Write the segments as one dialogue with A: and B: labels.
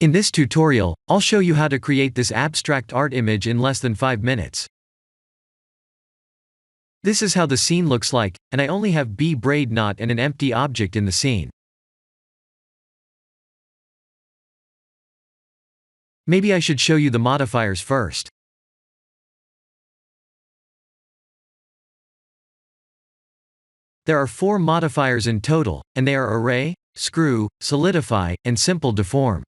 A: In this tutorial, I'll show you how to create this abstract art image in less than 5 minutes. This is how the scene looks like, and I only have braid knot and an empty object in the scene. Maybe I should show you the modifiers first. There are 4 modifiers in total, and they are Array, Screw, Solidify, and Simple Deform.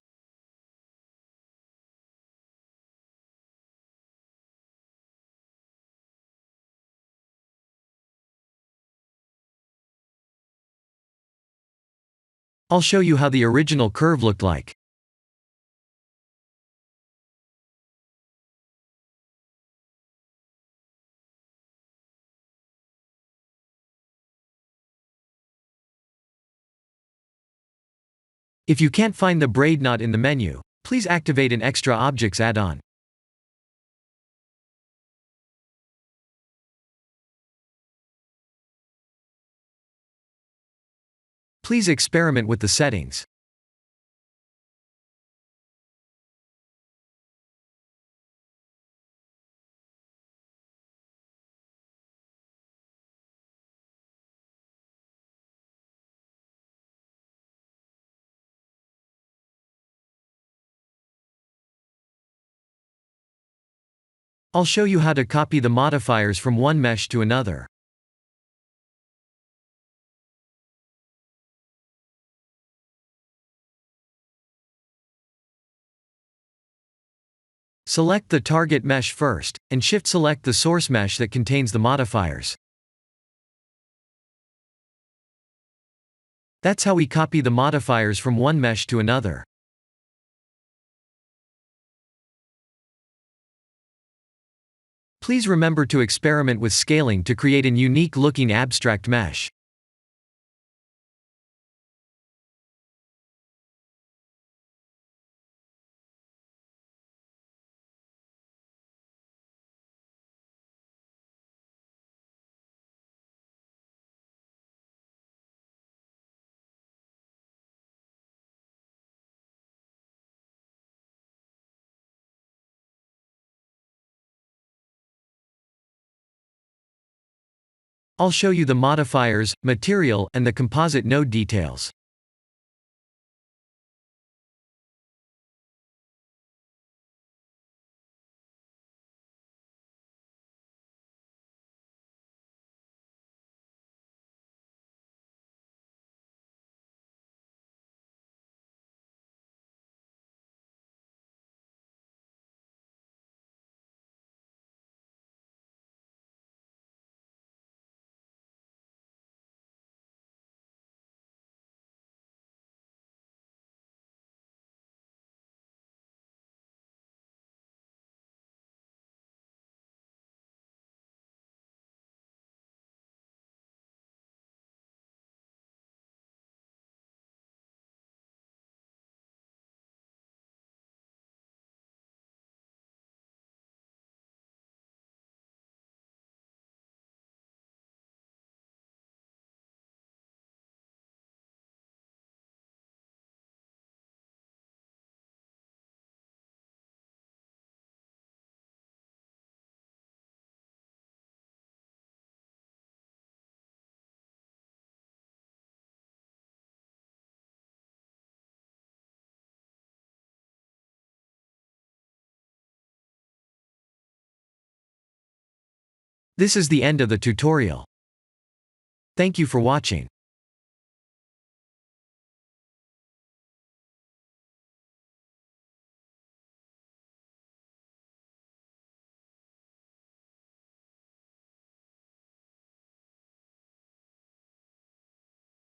A: I'll show you how the original curve looked like. If you can't find the braid knot in the menu, please activate an Extra Objects add-on. Please experiment with the settings. I'll show you how to copy the modifiers from one mesh to another. Select the target mesh first, and shift-select the source mesh that contains the modifiers. That's how we copy the modifiers from one mesh to another. Please remember to experiment with scaling to create an unique-looking abstract mesh. I'll show you the modifiers, material, and the composite node details. This is the end of the tutorial. Thank you for watching.